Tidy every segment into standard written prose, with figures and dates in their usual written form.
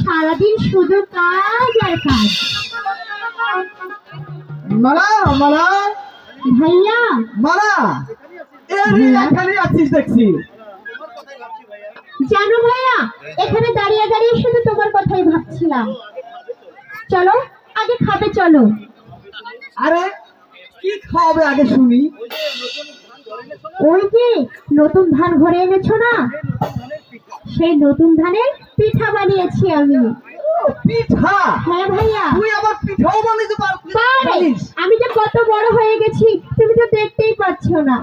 সারাদিন শুধু কাজ আর কাজ। মালা মালা ভাইয়া মালা এখানে আছিস দেখছি। জানো ভাইয়া, এখানে দাঁড়িয়ে দাঁড়িয়ে শুধু তোমার কথাই ভাবছিলাম। চলো আগে খাবে, চলো। আরে কি খাওয়াবে আগে শুনি। ওই যে নতুন ধান ঘরে এনেছো না, সেই নতুন ধানের পিঠা বানিয়েছি আমি। পিঠা? হ্যাঁ ভাইয়া। তুই আবার পিঠাও বানাইতে পারিস? আমি যে কত বড় হয়ে গেছি তুমি তো দেখতেই পাচ্ছ না।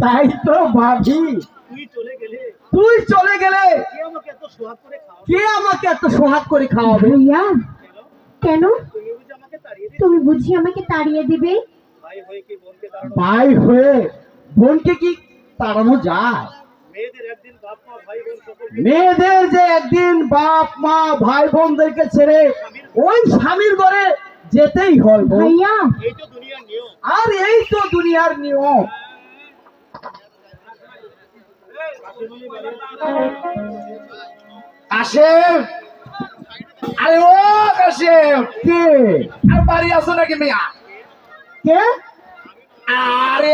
তাই তো ভাবি, তুই চলে গেলে কে আমাকে এত সোহাগ করে খাওয়াবে? ভাইয়া কেন? তুমি বুঝি আমাকে তাড়িয়ে দিবে? ভাই হয়ে বোনকে কি তাড়ানো যায়? মেয়েদের যে একদিন বাপ মা ভাই বোনদেরকে ছেড়ে ওই স্বামীর ঘরে যেতেই হয় ভাইয়া। আর এই তো দুনিয়ার নিয়ম। কাশেম, আরে ও কাশেম, কে? আর বাড়ি আছো নাকি মিয়া? কে? আরে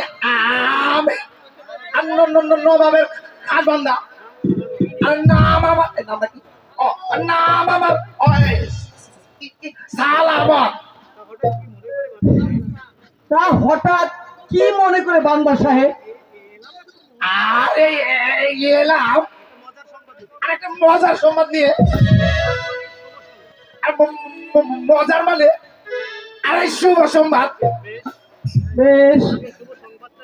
আমি নবাবের কাজ বান্দা। আর নাম আমার নামটা কি? ও নাম আমার সালামত। তা হঠাৎ কি মনে করে বান্দা সাহেব? আরে এলাম আর একটা মজার সংবাদ নিয়ে। আর মজার মানে আরে শুভ সংবাদ। বেশ,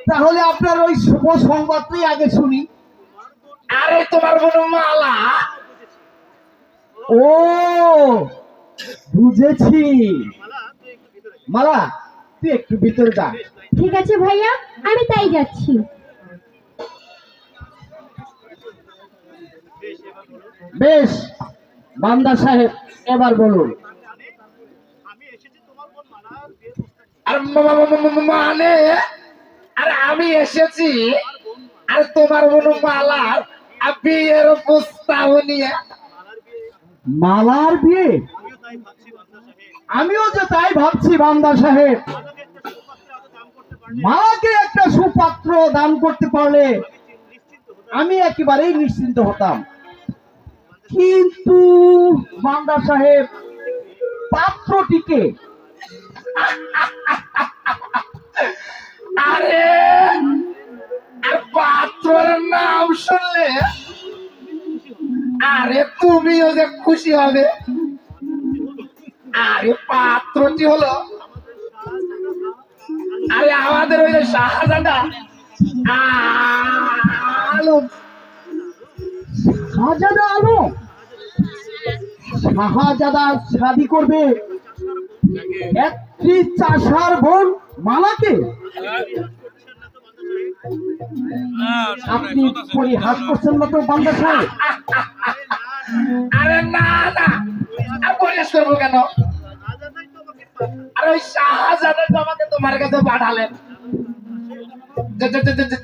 তাহলে আপনার ওই শুভ সংবাদটাই আগে শুনি। আরে তোমার বোন মালা। ও বুঝেছি। মালা তুই একটু ভিতরে যা। ঠিক আছে ভাইয়া, আমি তাই যাচ্ছি। বেশ বান্দা সাহেব, এবার বলুন। আর মানে আর আমি এসেছি আর তোমার বোন মালার বিয়ের প্রস্তাব নিয়ে। মালার বিয়ে? আমিও যে তাই ভাবছি বান্দা সাহেব। মালাকে একটা সুপাত্র দান করতে পারলে আমি একেবারেই নিশ্চিন্ত হতাম। কিন্তু বান্দা সাহেব, পাত্রটিকে? আরে আর পাত্রের নাম শুনলে আরে তুমিও যে খুশি হবে। আরে পাত্রটি হলো আরে আমাদের ওই যে শাহজাদা আলম। শাহজাদা আলম? শাহজাদা শাদি করবে একটি চাষার বোন মালাকে? আপনি পরিহাস করছেন না তো বান্দা সাহেব? আরে না না, আর পরিহাস করবো কেন? আর ওই শাহজাদা তো আমাকে তোমার কাছে পাঠালেন।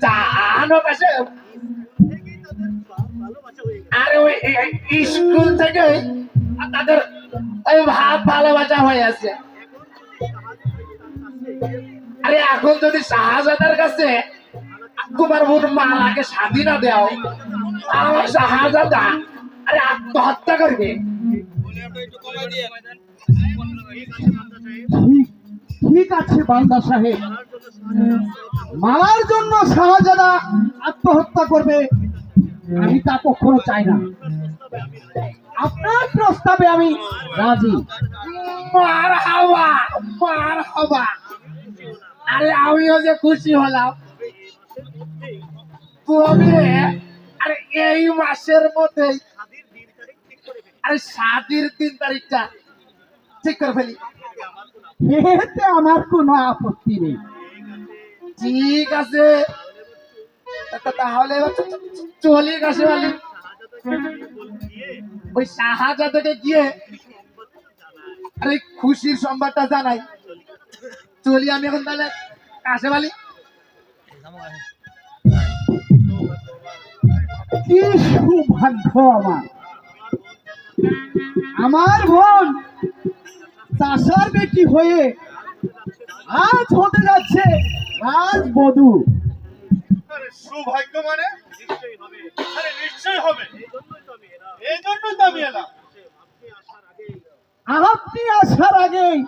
জানো কাশেম, আরে ওই স্কুল থেকে তাদের ওই ভাব ভালোবাসা হয়ে আছে। আরে এখন যদি শাহজাদার কাছে তোমার বোন মালাকে স্বাধীন না দেও, আমার শাহজাদা আরে আত্মহত্যা করবে। ঠিক আছে বান্দা সাহেব, মালার জন্য শাহজাদা আত্মহত্যা করবে আমি তা কখনো চাই না। আপনার প্রস্তাবে আমি রাজি। মার হাওয়া, মার হাওয়া। আরে আমিও যে খুশি হলাম। তবে আরে এই মাসের মধ্যেই আরে শাদির 3 তারিখটা ঠিক করে ফেলি। এতে আমার কোনো আপত্তি নেই। ঠিক আছে, তাহলে চলি কাশিমালি। ওই শাহজাদাকে গিয়ে আরে খুশির সংবাদটা জানাই। চলি আমি এখন তাহলে কাশিমালি। কি সৌভাগ্য আমার! আমার বোন চাষার বেটি হয়ে আজ হতে যাচ্ছে রাজবধূ। আরে সৌভাগ্য মানে আরে নিশ্চয়ই হবে, এই জন্যই তো আমি এলাম। আপনি আসার আগেই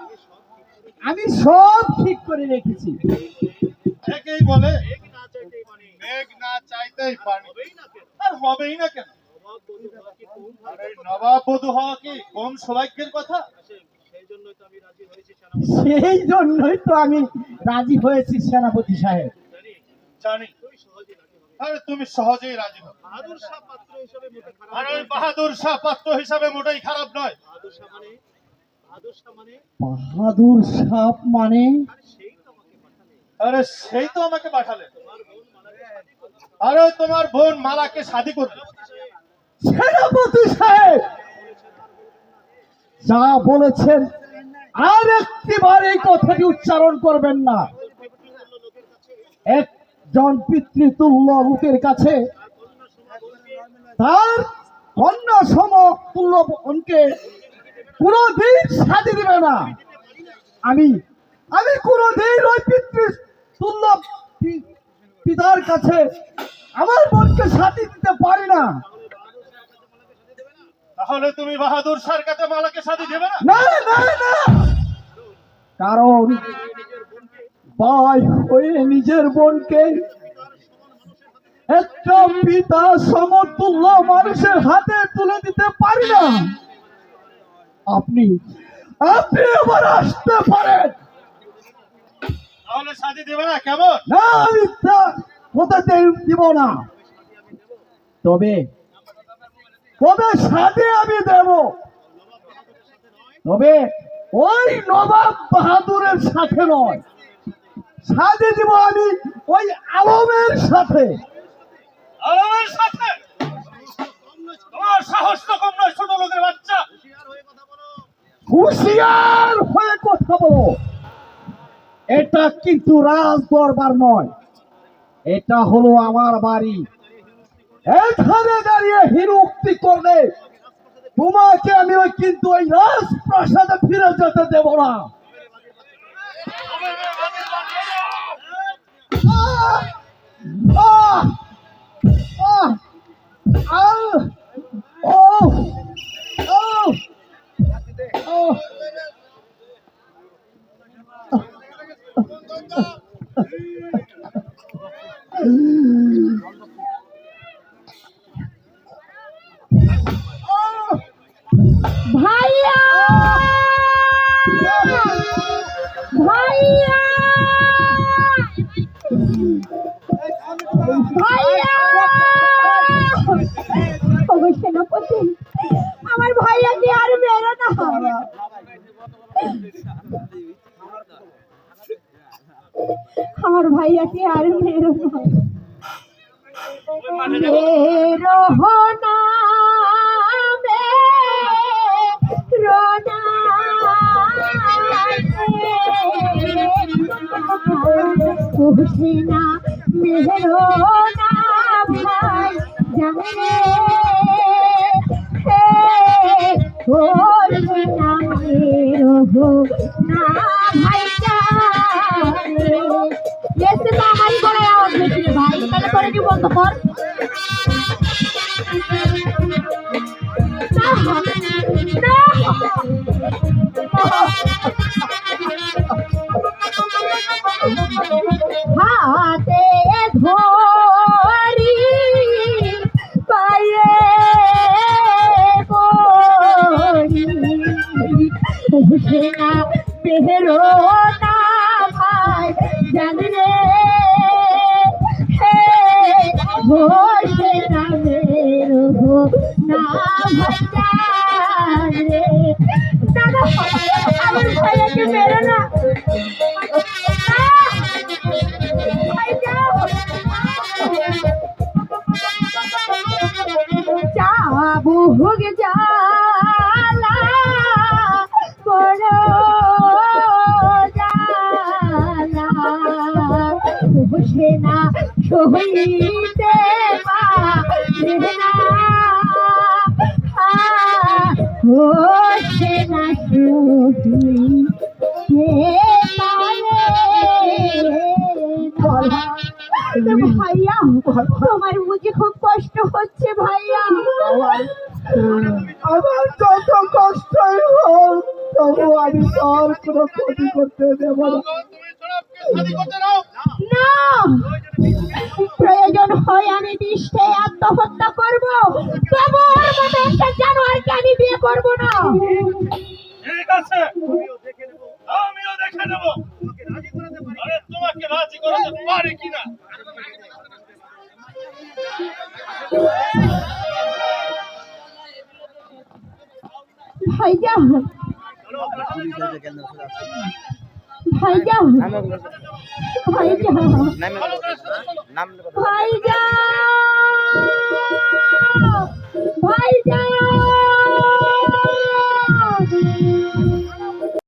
আমি সব ঠিক করে রেখেছি। একেই বলে মেঘ না চাইতেই পানি, আর হবেই না কেন? আরে নবাব বধূ হওয়া কি কম সৌভাগ্যের কথা? সেই জন্যই তো আমি রাজি হয়েছি সেনাপতি সাহেব। জানি, আরে তুমি সহজেই রাজি হবে। আর ওই বাহাদুর শাহ পাত্র হিসাবে মোটেই খারাপ নয়। বাহাদুর সাপ মানে? আরে সেই তো আমাকে পাঠালে। আরে তোমার বোন মালাকে শাদি করবে। সেনাপতি সাহেব যা বলেছেন আর একটিবার এই কথাটি উচ্চারণ করবেন না। একজন পিতৃতুল্য লোকের কাছে তার কন্যা সমতুল্য বোনকে কোনদিন শাদি দিবে না। আমি আমি কোনদিন ওই পিতৃতুল্য পিতার কাছে আমার বোনকে শাদি দিতে পারি না। তাহলে তুমি বাহাদুর শাহর কাছে মালাকে শাদি দেবে না? না না না, কারণ ভাই হয়ে নিজের বোনকে একটা পিতা সমতুল্য মানুষের হাতে তুলে দিতে পারি না। আপনি আপনি আবার আসতে পারেন। তাহলে শাদি দেবে না কেমন? না, আমি তা হতে দিব না। তবে তবে সাথে আমি দেব, তবে ওই নবাব বাহাদুরের সাথে নয়, সাথে দিব আমি ওই আলমের সাথে। আলমের সাথে? তোমার সাহস তো কম নয় ছোট লোকের বাচ্চা। হুঁশিয়ার হয়ে কথা বলো। এটা কিন্তু রাজ দরবার নয়, এটা হলো আমার বাড়ি। এখানে দাঁড়িয়ে হিরুক্তি করলে তোমাকে আমি ওই কিন্তু ওই রাজপ্রাসাদে ফিরে যেতে দেব না। আহ! আহ! আহ! আহ! ওহ! ওহ! ওহ! ভাইয়া ভাইয়া ভাইয়া, ওগো সেনাপতি, আমার ভাইয়াকে আর মেরো না। আমার ভাইয়াকে আর মেরো না, মেরো না, মেরো না, হোসেনা মেরো না ভাই জানে হে, হোসেনা মেরো না ভাই জানে। এসে তো আমারই গলায় আওয়াজ হয়েছিল ভাই, তাহলে করে কি বন্ধ কর না হাতে ধরি পায়ে পড়ি, হোসেনা মেরো না ভাই জানরে হে, হোসেনা মেরো না ভাই জানরে। দাদা আমার ভাইয়াকে মেরো না, চাবুক জ্বালা বড় জ্বালা, হোসেনা সহিতে পারে না, হচ্ছে না সুখী ভাইয়া, তোমার বুঝি খুব কষ্ট হচ্ছে ভাইয়া? আমার যত কষ্টই হোক তবু আমি তোর কোনো ক্ষতি করতে দেব না। তুমি সরবকে শাদি করতে দাও। না, প্রয়োজন হয় আমি বিষ খেয়ে আত্মহত্যা করবো, তবু ওর মতো একটা জানোয়ারকে আমি বিয়ে করবো না। ঠিক আছে, আমিও দেখে নেব আরে তোমাকে রাজি করাতে পারি কিনা। ভাইজান, ভাইজান, ভাইজান, ভাইজান।